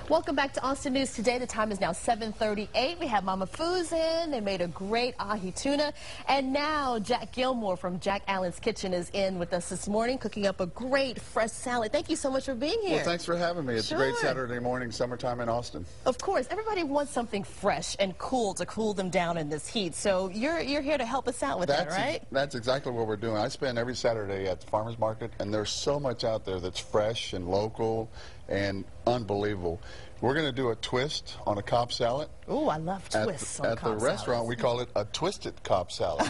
Welcome back to Austin News Today. The time is now 7:38. We have Mama Foo's in. They made a great ahi tuna. And now Jack Gilmore from Jack Allen's Kitchen is in with us this morning, cooking up a great fresh salad. Thank you so much for being here. Well, thanks for having me. It's a great Saturday morning, summertime in Austin. Of course. Everybody wants something fresh and cool to cool them down in this heat. So you're here to help us out with that, right? That's exactly what we're doing. I spend every Saturday at the farmer's market, and there's so much out there that's fresh and local and unbelievable. We're going to do a twist on a Cobb salad. Ooh, I love twists on Cobb salads. At the restaurant, we call it a twisted Cobb salad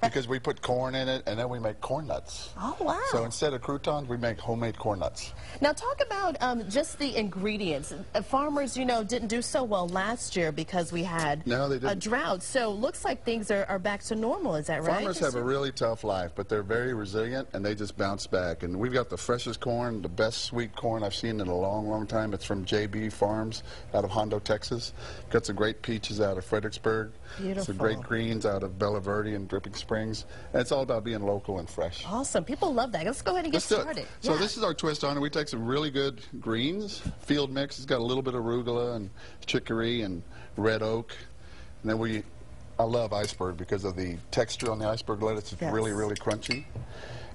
because we put corn in it, and then we make corn nuts. Oh, wow. So instead of croutons, we make homemade corn nuts. Now, talk about just the ingredients. Farmers, you know, didn't do so well last year because we had a drought. So looks like things are back to normal. Is that right? Farmers have a really tough life, but they're very resilient, and they just bounce back. And we've got the freshest corn, the best sweet corn I've seen in a long, long time. It's from JB Farms out of Hondo, Texas. Got some great peaches out of Fredericksburg. Beautiful. Some great greens out of Bella Verde and Dripping Springs. And it's all about being local and fresh. Awesome. People love that. Let's go ahead and get started. So this is our twist on it. We take some really good greens, field mix. It's got a little bit of arugula and chicory and red oak. And then I love iceberg because of the texture on the iceberg lettuce. It's really, really crunchy.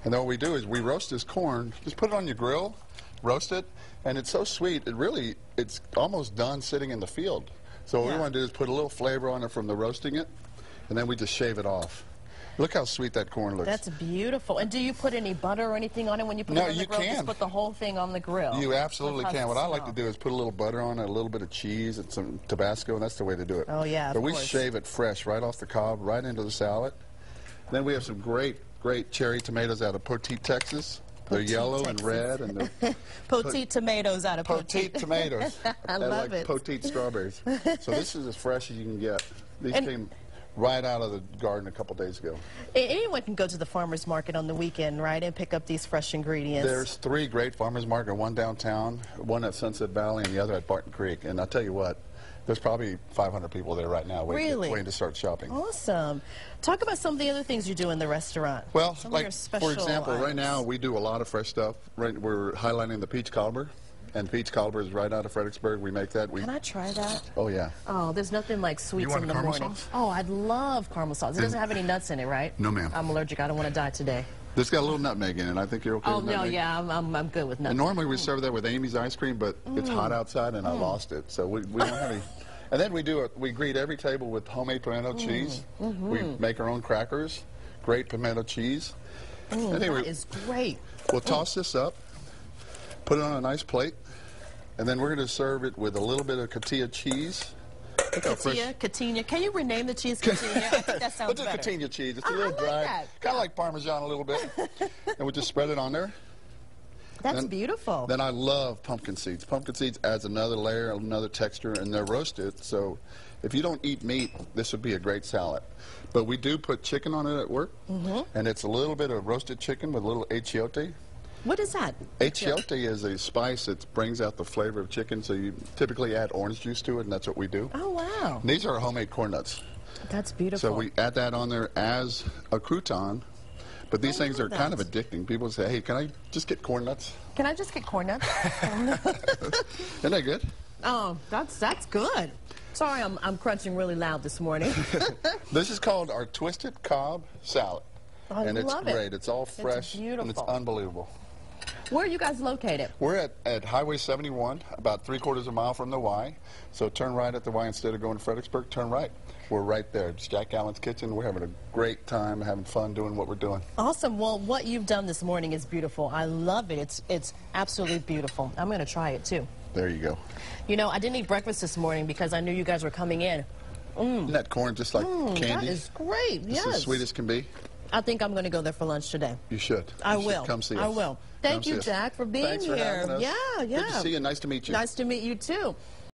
And then what we do is we roast this corn. Just put it on your grill, roast it, and it's so sweet. It's almost done sitting in the field. So what we want to do is put a little flavor on it from the roasting it, and then we just shave it off. Look how sweet that corn looks. That's beautiful. And do you put any butter or anything on it when you put it on the grill? No, you can. Just put the whole thing on the grill. You absolutely can. What I like to do is put a little butter on it, a little bit of cheese, and some Tabasco, and that's the way to do it. Oh, yeah, But we shave it fresh right off the cob, right into the salad. Then we have some great, great cherry tomatoes out of Poteet, Texas. They're yellow and red, and they're Poteet tomatoes out of Poteet tomatoes. I love it. Poteet strawberries. So this is as fresh as you can get. These came right out of the garden a couple days ago. Anyone can go to the farmer's market on the weekend, right, and pick up these fresh ingredients. There's 3 great farmer's markets, one downtown, one at Sunset Valley, and the other at Barton Creek. And I'll tell you what, there's probably 500 people there right now waiting to start shopping. Awesome. Talk about some of the other things you do in the restaurant. Well, like, for example, right now we do a lot of fresh stuff. We're highlighting the peach cobbler. And peach cobbler is right out of Fredericksburg. We make that. Can I try that? Oh, yeah. Oh, there's nothing like sweets in the morning. Sauce? Oh, I'd love caramel sauce. It doesn't have any nuts in it, right? No, ma'am. I'm allergic. I don't want to die today. This got a little nutmeg in it. I think you're okay with nutmeg. Oh, no, yeah, I'm good with nutmeg. And normally we serve that with Amy's ice cream, but it's hot outside and I lost it. So we don't have any. And then we greet every table with homemade pimento cheese. We make our own crackers, great pimento cheese. That is great. We'll toss this up, put it on a nice plate, and then we're going to serve it with a little bit of Cotija chease. Cotija. Can you rename the cheese Cotija? I think that sounds better. What's a Cotija cheese? It's a little dry, kind of like Parmesan a little bit. And we'll just spread it on there. That's beautiful. Then I love pumpkin seeds. Pumpkin seeds adds another layer, another texture, and they're roasted. So if you don't eat meat, this would be a great salad. But we do put chicken on it at work, and it's a little bit of roasted chicken with a little achiote. What is that? Achiote is a spice that brings out the flavor of chicken, so you typically add orange juice to it, and that's what we do. Oh, wow. And these are homemade corn nuts. That's beautiful. So we add that on there as a crouton. But these things are kind of addicting. People say, hey, can I just get corn nuts? Can I just get corn nuts? Isn't that good? Oh, that's good. Sorry, I'm crunching really loud this morning. This is called our Twisted Cobb Salad. And it's great. It's all fresh, and it's unbelievable. Where are you guys located? We're at Highway 71, about 3/4 of a mile from the Y. So turn right at the Y instead of going to Fredericksburg, turn right. We're right there. It's Jack Allen's Kitchen. We're having a great time, having fun doing what we're doing. Awesome. Well, what you've done this morning is beautiful. I love it. It's absolutely beautiful. I'm going to try it, too. There you go. You know, I didn't eat breakfast this morning because I knew you guys were coming in. Isn't that corn just like candy? That is great, yes. It's as sweet as can be. I think I'm going to go there for lunch today. You should. I will. Come see us. I will. Thank you, Jack, for being here. Thanks for having us. Yeah. Good to see you. Nice to meet you. Nice to meet you, too.